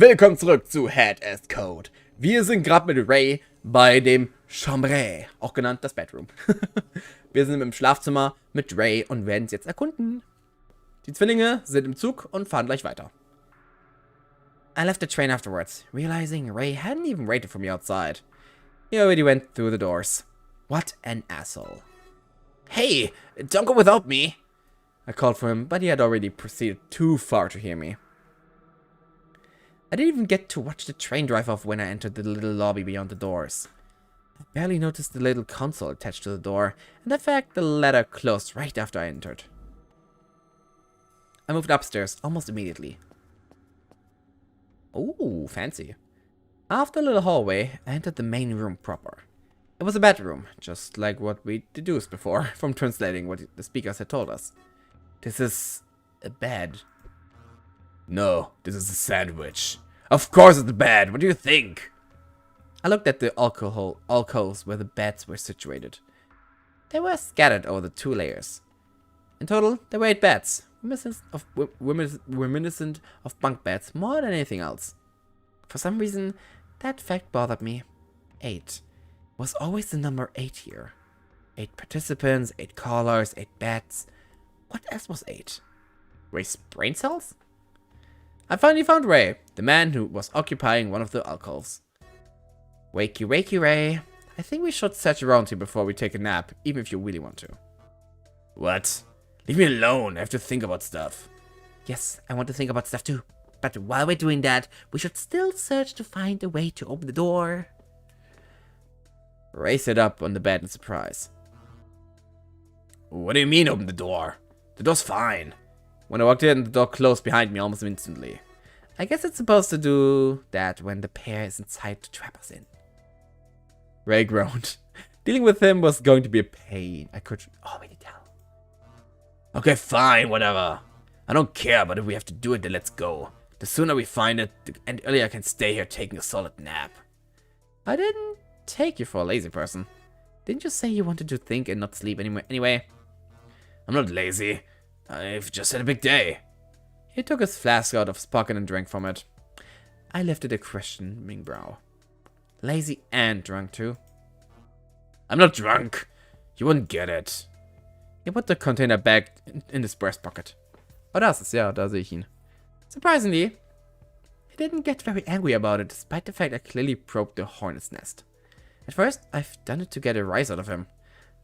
Willkommen zurück zu Head as Code. Wir sind gerade mit Ray bei dem Chambre, auch genannt das Bedroom. Wir sind im Schlafzimmer mit Ray und werden es jetzt erkunden. Die Zwillinge sind im Zug und fahren gleich weiter. I left the train afterwards, realizing Ray hadn't even waited for me outside. He already went through the doors. What an asshole. Hey, don't go without me! I called for him, but he had already proceeded too far to hear me. I didn't even get to watch the train drive off when I entered the little lobby beyond the doors. I barely noticed the little console attached to the door, and the fact the ladder closed right after I entered. I moved upstairs almost immediately. Ooh, fancy. After a little hallway, I entered the main room proper. It was a bedroom, just like what we deduced before from translating what the speakers had told us. This is a bed. No, this is a sandwich. Of course it's a bed. What do you think? I looked at the alcoves where the beds were situated. They were scattered over the 2 layers. In total, there were 8 beds, reminiscent of bunk beds more than anything else. For some reason, that fact bothered me. 8 was always the number 8 here. 8 participants, 8 callers, 8 beds. What else was 8? Ray's brain cells? I finally found Ray, the man who was occupying one of the alcoves. Wakey, wakey, Ray. I think we should search around here before we take a nap, even if you really want to. What? Leave me alone. I have to think about stuff. Yes, I want to think about stuff too. But while we're doing that, we should still search to find a way to open the door. Ray sat up on the bed in surprise. What do you mean open the door? The door's fine. When I walked in, the door closed behind me almost instantly. I guess it's supposed to do that when the pair is inside to trap us in. Ray groaned. Dealing with him was going to be a pain. I could already tell. Okay, fine, whatever. I don't care, but if we have to do it, then let's go. The sooner we find it, and earlier I can stay here taking a solid nap. I didn't take you for a lazy person. Didn't you say you wanted to think and not sleep anyway? I'm not lazy. I've just had a big day. He took his flask out of his pocket and drank from it. I lifted a questioning brow. Lazy and drunk too? I'm not drunk. You wouldn't get it. He put the container back in his breast pocket. Oh, das ist ja, da sehe ich ihn. Surprisingly, he didn't get very angry about it, despite the fact I clearly probed the hornet's nest. At first, I've done it to get a rise out of him.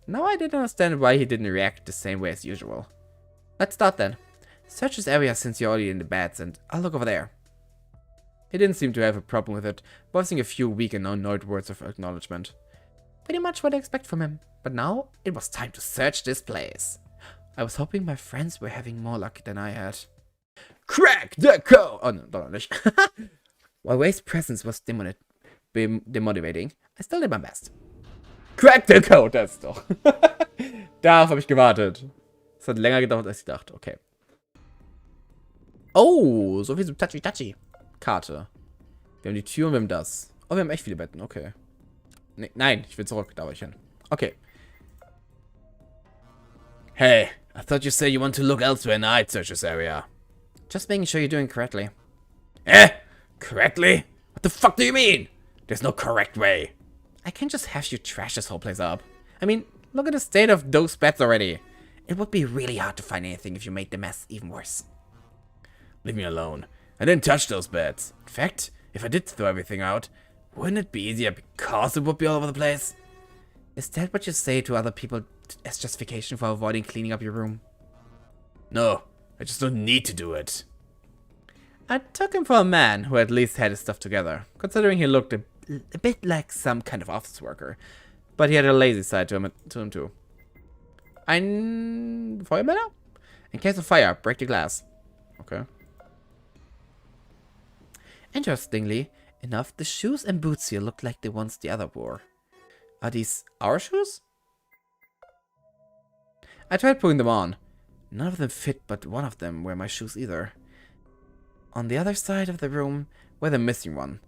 Now I didn't understand why he didn't react the same way as usual. Let's start then. Search this area since you're already in the beds, and I'll look over there. He didn't seem to have a problem with it, voicing a few weak and annoyed words of acknowledgement. Pretty much what I expect from him, but now it was time to search this place. I was hoping my friends were having more luck than I had. Crack the code! Oh, no, doch nicht. While Ray's presence was demotivating, I still did my best. Crack the code, das doch. Darauf habe ich gewartet. Es hat länger gedauert, als ich dachte. Okay. Oh, so viel so touchy. Karte. Wir haben die Tür und wir haben das. Oh, wir haben echt viele Betten. Okay. Nee, nein, ich will zurück. Da war ich hin. Okay. Hey, I thought you said you want to look elsewhere and I'd search this area. Just making sure you're doing correctly. Correctly? What the fuck do you mean? There's no correct way. I can't just have you trash this whole place up. I mean, look at the state of those beds already. It would be really hard to find anything if you made the mess even worse. Leave me alone. I didn't touch those beds. In fact, if I did throw everything out, wouldn't it be easier because it would be all over the place? Is that what you say to other people as justification for avoiding cleaning up your room? No, I just don't need to do it. I took him for a man who at least had his stuff together, considering he looked a bit like some kind of office worker. But he had a lazy side to him too. Ein Feuermelder? In case of fire, break the glass. Okay. Interestingly enough, the shoes and boots here look like the ones the other wore. Are these our shoes? I tried putting them on. None of them fit, but one of them were my shoes either. On the other side of the room were the missing one.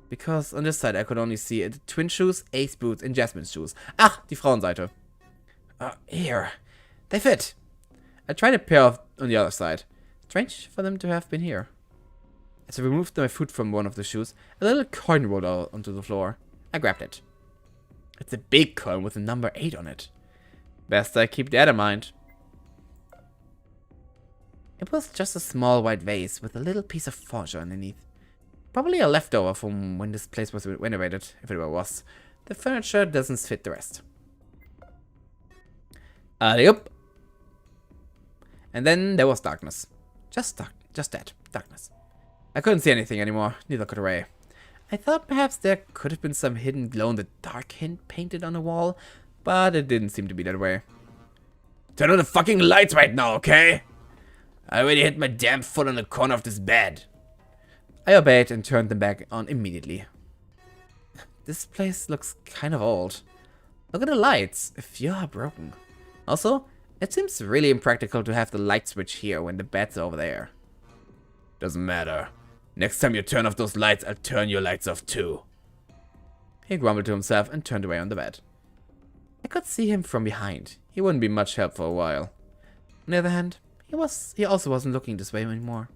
Because on this side I could only see the twin shoes, Ace boots, and Jasmine's shoes. Ach, die Frauenseite. Here. They fit. I tried a pair on the other side. Strange for them to have been here. As I removed my foot from one of the shoes, a little coin rolled out onto the floor. I grabbed it. It's a big coin with the number 8 on it. Best I keep that in mind. It was just a small white vase with a little piece of furniture underneath. Probably a leftover from when this place was renovated, if it ever was. The furniture doesn't fit the rest. Yup. And then there was darkness. Just that. Darkness. I couldn't see anything anymore, neither could Ray. I thought perhaps there could have been some hidden glow-in-the-dark hint painted on the wall, but it didn't seem to be that way. Turn on the fucking lights right now, okay? I already hit my damn foot on the corner of this bed. I obeyed and turned them back on immediately. This place looks kind of old. Look at the lights. A few are broken. Also, it seems really impractical to have the light switch here when the bed's over there. Doesn't matter. Next time you turn off those lights, I'll turn your lights off too. He grumbled to himself and turned away on the bed. I could see him from behind. He wouldn't be much help for a while. On the other hand, he also wasn't looking this way anymore.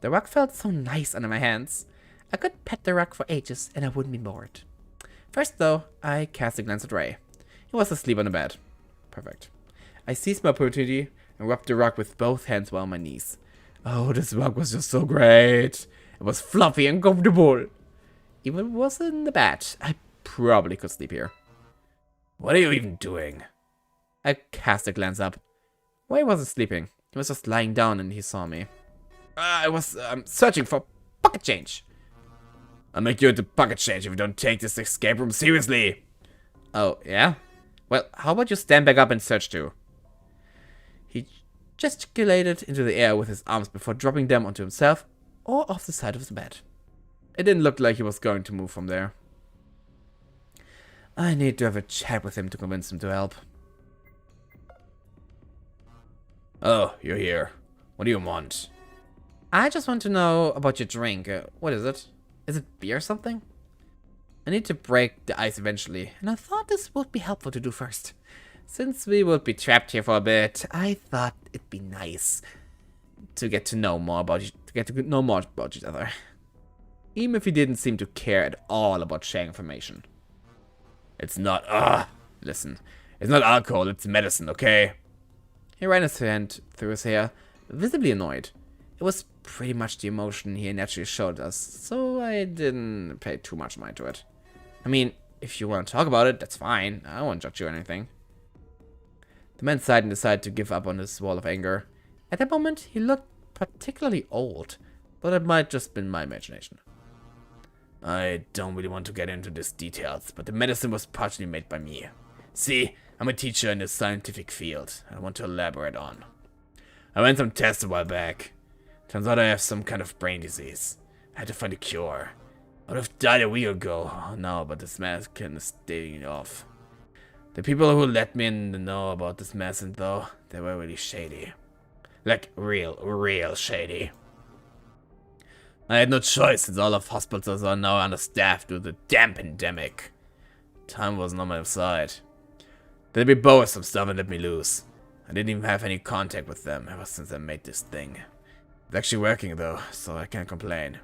The rug felt so nice under my hands. I could pet the rug for ages and I wouldn't be bored. First though, I cast a glance at Ray. He was asleep on the bed. Perfect. I seized my opportunity and rubbed the rug with both hands while on my knees. Oh, this rug was just so great. It was fluffy and comfortable. Even if it was in the bed, I probably could sleep here. What are you even doing? I cast a glance up. Ray wasn't sleeping. He was just lying down and he saw me. I was searching for pocket change. I'll make you into pocket change if you don't take this escape room seriously. Oh, yeah? Well, how about you stand back up and search too? He gesticulated into the air with his arms before dropping them onto himself or off the side of the bed. It didn't look like he was going to move from there. I need to have a chat with him to convince him to help. Oh, you're here. What do you want? I just want to know about your drink. What is it? Is it beer or something? I need to break the ice eventually, and I thought this would be helpful to do first. Since we would be trapped here for a bit, I thought it'd be nice to get to know more about each other. Even if he didn't seem to care at all about sharing information. It's not, listen. It's not alcohol, it's medicine, okay? He ran his hand through his hair, visibly annoyed. It was pretty much the emotion he naturally showed us, so I didn't pay too much mind to it. I mean, if you want to talk about it, that's fine. I won't judge you or anything. The man sighed and decided to give up on his wall of anger. At that moment, he looked particularly old, but it might just been my imagination. I don't really want to get into these details, but the medicine was partially made by me. See, I'm a teacher in the scientific field. I want to elaborate on. I ran some tests a while back. Turns out I have some kind of brain disease. I had to find a cure. I would have died a week ago. Oh, no, but this medicine is staying off. The people who let me know about this medicine, though, they were really shady. Like, real shady. I had no choice since all of hospitals are now understaffed due to the damn pandemic. Time wasn't on my side. They let me borrow some stuff and let me loose. I didn't even have any contact with them ever since I made this thing. It's actually working though, so I can't complain.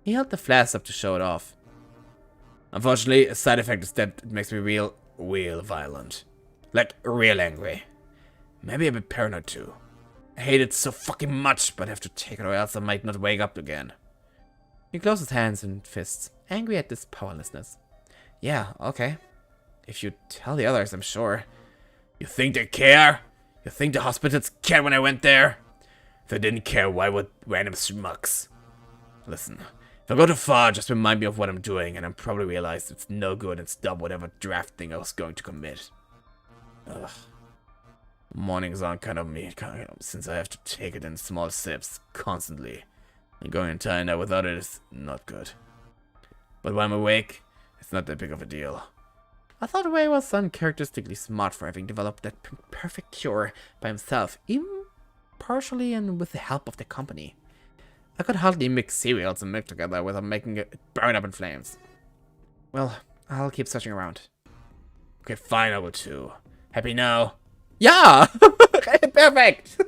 He held the flask up to show it off. Unfortunately, a side effect is that it makes me real violent. Like, real angry. Maybe a bit paranoid too. I hate it so fucking much, but I have to take it or else I might not wake up again. He closed his hands and fists, angry at this powerlessness. Yeah, okay. If you tell the others, I'm sure. You think they care? You think the hospitals cared when I went there? If they didn't care, why would random schmucks? Listen, if I go too far, just remind me of what I'm doing, and I'll probably realize it's no good and stop whatever draft thing I was going to commit. Ugh. Mornings aren't kind of me, since I have to take it in small sips, constantly. And going an entire night without it is not good. But when I'm awake, it's not that big of a deal. I thought Ray was uncharacteristically smart for having developed that perfect cure by himself, even partially and with the help of the company. I could hardly mix cereals and milk together without making it burn up in flames. Well, I'll keep searching around. Okay, fine, I will too. Happy now? Yeah! Perfect!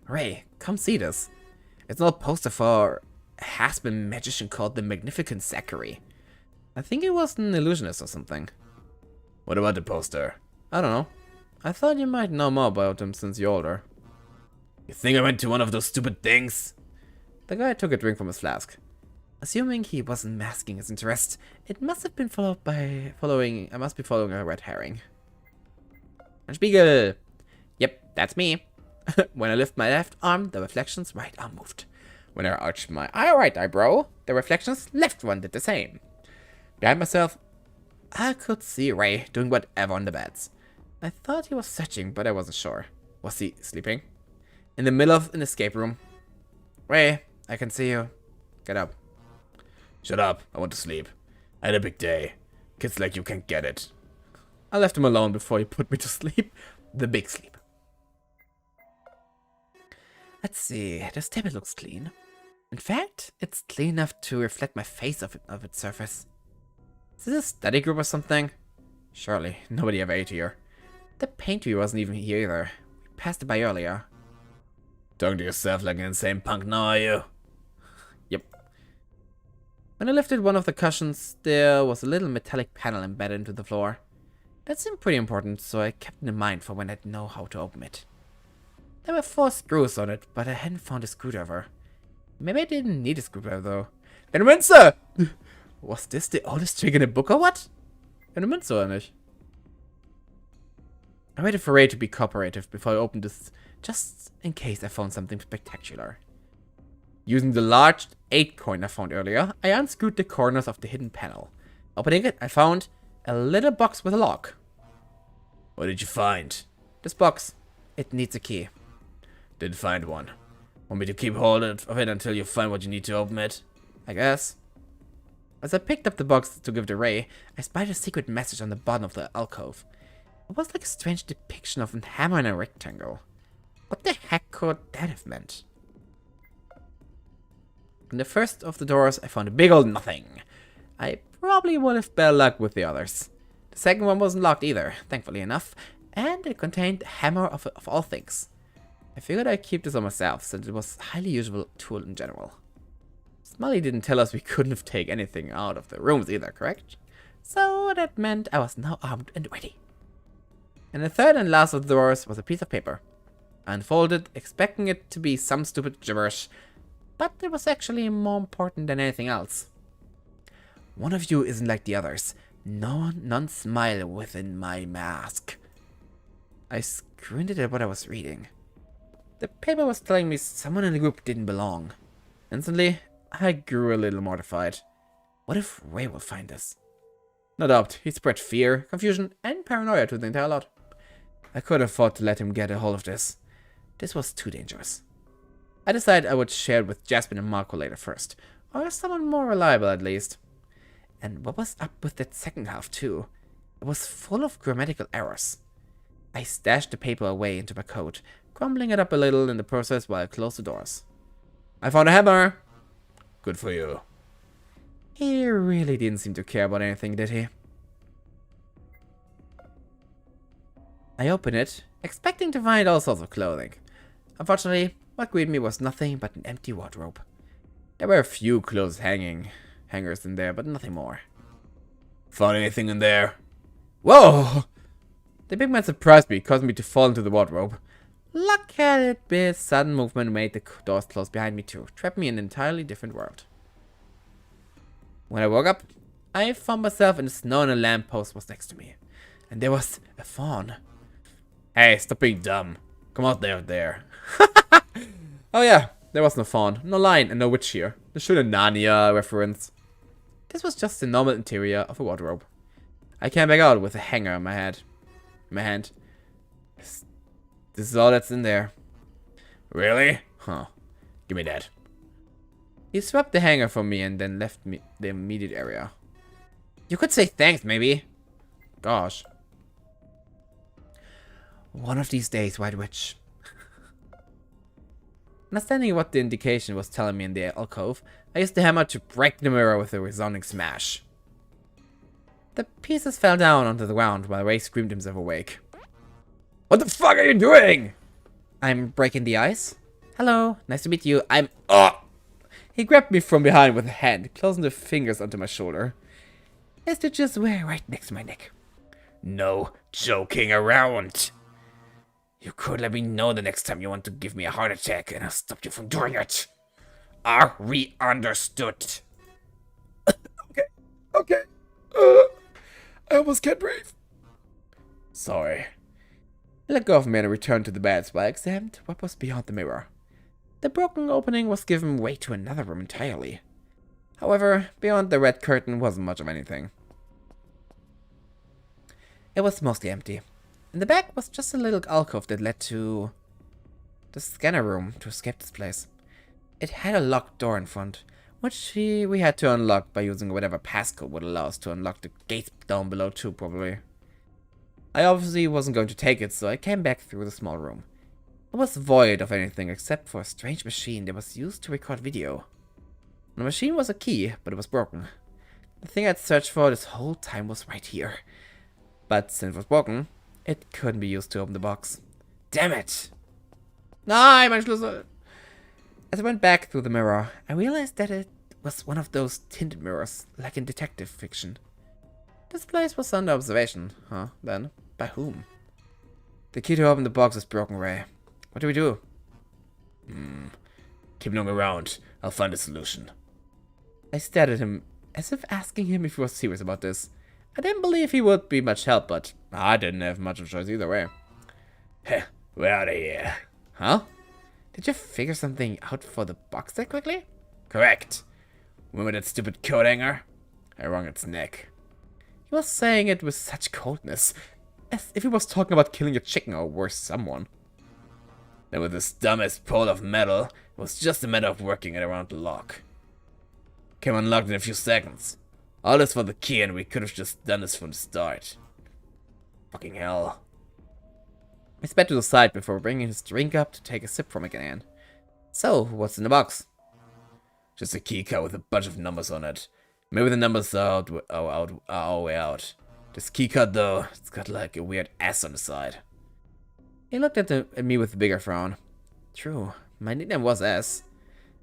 Ray, come see this. It's an old poster for a has-been magician called the Magnificent Zachary. I think he was an illusionist or something. What about the poster? I don't know. I thought you might know more about him since you're older. You think I went to one of those stupid things? The guy took a drink from his flask. Assuming he wasn't masking his interest, it must have been I must be following a red herring. And Spiegel! Yep, that's me. When I lift my left arm, the reflection's right arm moved. When I arched my right eyebrow, the reflection's left one did the same. Behind myself, I could see Ray doing whatever on the beds. I thought he was searching, but I wasn't sure. Was he sleeping? In the middle of an escape room. Ray, I can see you. Get up. Shut up, I want to sleep. I had a big day. Kids like you can't get it. I left him alone before he put me to sleep. The big sleep. Let's see, this table looks clean. In fact, it's clean enough to reflect my face of its surface. Is this a study group or something? Surely, nobody ever ate here. The painter wasn't even here either. We passed it by earlier. Talking to yourself like an insane punk now, are you? Yep. When I lifted one of the cushions, there was a little metallic panel embedded into the floor. That seemed pretty important, so I kept it in mind for when I'd know how to open it. There were 4 screws on it, but I hadn't found a screwdriver. Maybe I didn't need a screwdriver though. Eine Münze! Was this the oldest trick in the book or what? Eine Münze oder nicht? I waited for Ray to be cooperative before I opened this, just in case I found something spectacular. Using the large 8 coin I found earlier, I unscrewed the corners of the hidden panel. Opening it, I found a little box with a lock. What did you find? This box. It needs a key. Didn't find one. Want me to keep hold of it until you find what you need to open it? I guess. As I picked up the box to give to Ray, I spied a secret message on the bottom of the alcove. It was like a strange depiction of a hammer in a rectangle. What the heck could that have meant? In the first of the doors, I found a big old nothing. I probably would have better luck with the others. The second one wasn't locked either, thankfully enough, and it contained the hammer of all things. I figured I'd keep this on myself, since it was a highly useful tool in general. Smiley didn't tell us we couldn't have taken anything out of the rooms either, correct? So that meant I was now armed and ready. And the third and last of the doors was a piece of paper. I unfolded, expecting it to be some stupid gibberish, but it was actually more important than anything else. One of you isn't like the others. None smile within my mask. I squinted at what I was reading. The paper was telling me someone in the group didn't belong. Instantly, I grew a little mortified. What if Ray will find us? No doubt, he spread fear, confusion, and paranoia to the entire lot. I couldn't afford to let him get a hold of this. This was too dangerous. I decided I would share it with Jasmine and Marco later first, or someone more reliable at least. And what was up with that second half too? It was full of grammatical errors. I stashed the paper away into my coat, crumbling it up a little in the process while I closed the doors. I found a hammer! Good for you. He really didn't seem to care about anything, did he? I opened it, expecting to find all sorts of clothing. Unfortunately, what greeted me was nothing but an empty wardrobe. There were a few clothes hangers in there, but nothing more. Found anything in there? Whoa! The big man surprised me, causing me to fall into the wardrobe. Look at it, this sudden movement made the doors close behind me too, trapping me in an entirely different world. When I woke up, I found myself in the snow and a lamppost was next to me. And there was a fawn. Hey, stop being dumb. Come out there. Oh yeah, there was no fawn, no lion, and no witch here. The should a Narnia reference. This was just the normal interior of a wardrobe. I came back out with a hanger in my hand. This is all that's in there. Really? Huh. Give me that. He swept the hanger from me and then left me the immediate area. You could say thanks, maybe. Gosh. One of these days, White Witch. Understanding what the indication was telling me in the alcove, I used the hammer to break the mirror with a resounding smash. The pieces fell down onto the ground while Ray screamed himself awake. What the fuck are you doing? I'm breaking the ice. Hello, nice to meet you. I'm... Oh! He grabbed me from behind with a hand, closing the fingers onto my shoulder. His stitches were right next to my neck. No joking around. You could let me know the next time you want to give me a heart attack, and I'll stop you from doing it. Are we understood? Okay. I almost can't breathe. Sorry. I let go of me and returned to the beds while I examined what was beyond the mirror. The broken opening was giving way to another room entirely. However, beyond the red curtain wasn't much of anything. It was mostly empty. In the back was just a little alcove that led to the scanner room to escape this place. It had a locked door in front, which we had to unlock by using whatever passcode would allow us to unlock the gate down below too, probably. I obviously wasn't going to take it, so I came back through the small room. It was void of anything except for a strange machine that was used to record video. The machine was a key, but it was broken. The thing I'd searched for this whole time was right here. But since it was broken, it couldn't be used to open the box. Damn it! Nein, mein Schlüssel! As I went back through the mirror, I realized that it was one of those tinted mirrors, like in detective fiction. This place was under observation, huh? Then, by whom? The key to open the box is broken, Ray. What do we do? Keep looking around. I'll find a solution. I stared at him, as if asking him if he was serious about this. I didn't believe he would be much help, but I didn't have much of a choice either way. Heh, we're out of here. Huh? Did you figure something out for the box that quickly? Correct. Remember that stupid coat hanger? I wrung its neck. He was saying it with such coldness, as if he was talking about killing a chicken or worse, someone. Then with this dumbest pole of metal, it was just a matter of working it around the lock. Came unlocked in a few seconds. All this for the key, and we could have just done this from the start. Fucking hell. I spat to the side before bringing his drink up to take a sip from it again. So, what's in the box? Just a keycard with a bunch of numbers on it. Maybe the numbers are our way out. This keycard, though, it's got like a weird S on the side. He looked at me with a bigger frown. True, my nickname was S.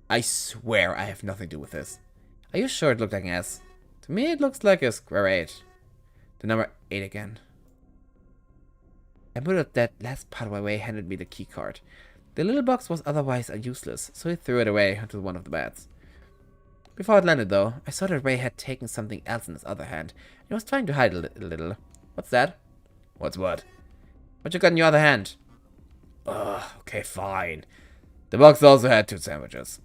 I swear I have nothing to do with this. Are you sure it looked like an S? To me, it looks like a square 8. The number 8 again. I muttered that last part while Ray handed me the keycard. The little box was otherwise useless, so he threw it away onto one of the beds. Before it landed, though, I saw that Ray had taken something else in his other hand, and was trying to hide it a little. What's that? What's what? What you got in your other hand? Ugh, okay, fine. The box also had 2 sandwiches.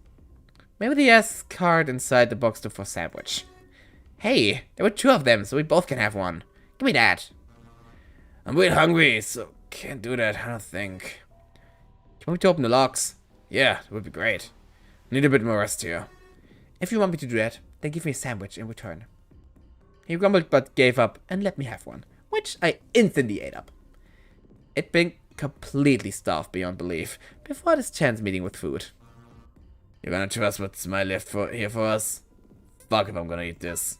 Maybe the S card inside the box stood for sandwich. Hey, there were 2 of them, so we both can have one. Give me that. I'm a bit hungry, so can't do that, I don't think. Can we open the locks? Yeah, that would be great. Need a bit more rest here. If you want me to do that, then give me a sandwich in return. He grumbled but gave up and let me have one, which I instantly ate up. It'd been completely starved beyond belief before this chance meeting with food. You're gonna trust what's here for us? Fuck if I'm gonna eat this.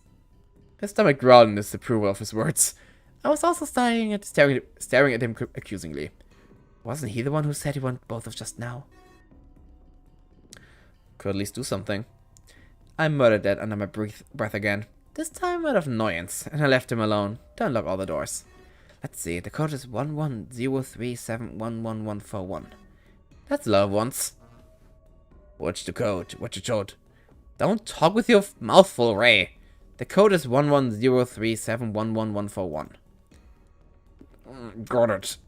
His stomach growled in disapproval of his words. I was also staring at him accusingly. Wasn't he the one who said he wanted both of just now? Could at least do something. I muttered that under my breath again, this time out of annoyance, and I left him alone to unlock all the doors. Let's see, the code is 1103711141. That's a lot of ones. What's the code? What's your code? Don't talk with your mouth full, Ray. The code is 1103711141. Got it.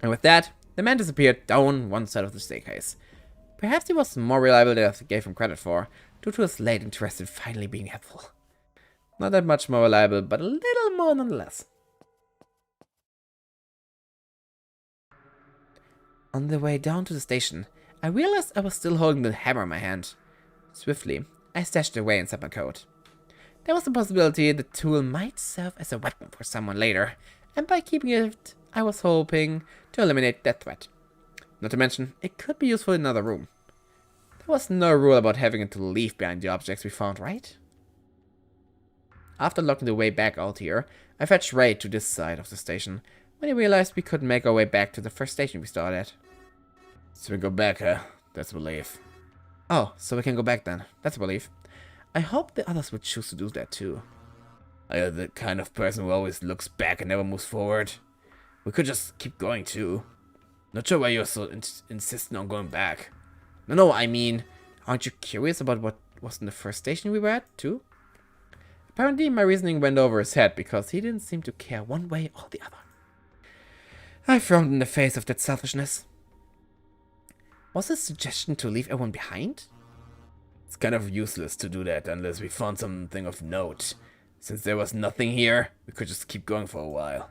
And with that, the man disappeared down one side of the staircase. Perhaps he was more reliable than I gave him credit for, due to his late interest in finally being helpful. Not that much more reliable, but a little more nonetheless. On the way down to the station, I realized I was still holding the hammer in my hand. Swiftly, I stashed it away inside my coat. There was the possibility the tool might serve as a weapon for someone later, and by keeping it, I was hoping to eliminate that threat. Not to mention, it could be useful in another room. There was no rule about having to leave behind the objects we found, right? After locking the way back out here, I fetched Ray to this side of the station, when he realized we couldn't make our way back to the first station we started at. So we go back, huh? That's a relief. Oh, so we can go back then. That's a relief. I hope the others would choose to do that too. I am the kind of person who always looks back and never moves forward. We could just keep going too. Not sure why you're so insistent on going back. No, I mean, aren't you curious about what was in the first station we were at too? Apparently my reasoning went over his head because he didn't seem to care one way or the other. I frowned in the face of that selfishness. Was his suggestion to leave everyone behind? It's kind of useless to do that unless we found something of note. Since there was nothing here, we could just keep going for a while.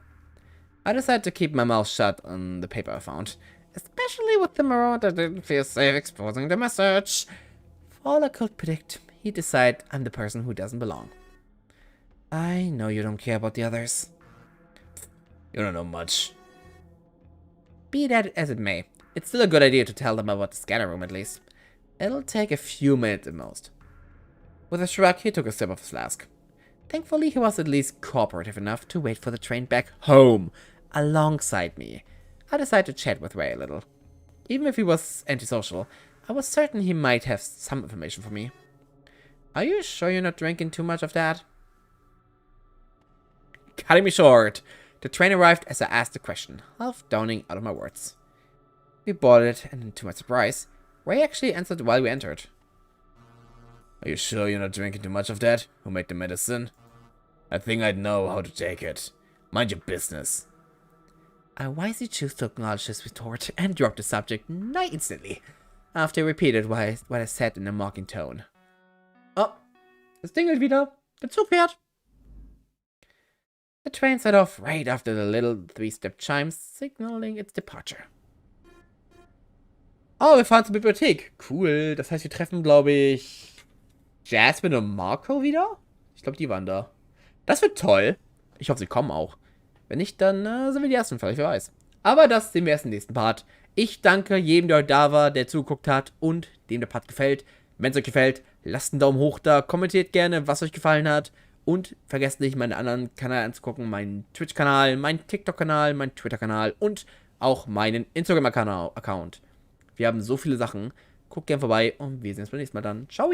I decided to keep my mouth shut on the paper I found, especially with the around. I didn't feel safe exposing the message. For all I could predict, he decided I'm the person who doesn't belong. I know you don't care about the others. You don't know much. Be that as it may, it's still a good idea to tell them about the scanner room at least. It'll take a few minutes at most. With a shrug, he took a sip of his flask. Thankfully, he was at least cooperative enough to wait for the train back home, alongside me. I decided to chat with Ray a little. Even if he was antisocial, I was certain he might have some information for me. Are you sure you're not drinking too much of that? Cutting me short, the train arrived as I asked the question, half downing out of my words. We boarded, and to my surprise, Ray actually answered while we entered. Are you sure you're not drinking too much of that? Who made the medicine? I think I'd know how to take it. Mind your business. I wisely chose to acknowledge his retort and dropped the subject nigh instantly, after he repeated what I said in a mocking tone. Oh, es dingelt wieder. Der Zug fährt. The train set off right after the little three-step chimes, signaling its departure. Oh, wir fahren zur Bibliothek. Cool. Das heißt, wir treffen, glaube ich, Jasmine und Marco wieder? Ich glaube, die waren da. Das wird toll. Ich hoffe, sie kommen auch. Wenn nicht, dann sind wir die Ersten, vielleicht, wer weiß. Aber das sehen wir erst im nächsten Part. Ich danke jedem, der heute da war, der zugeguckt hat und dem der Part gefällt. Wenn es euch gefällt, lasst einen Daumen hoch da, kommentiert gerne, was euch gefallen hat. Und vergesst nicht, meinen anderen Kanal anzugucken, meinen Twitch-Kanal, meinen TikTok-Kanal, meinen Twitter-Kanal und auch meinen Instagram-Account. Wir haben so viele Sachen. Guckt gerne vorbei und wir sehen uns beim nächsten Mal dann. Ciao!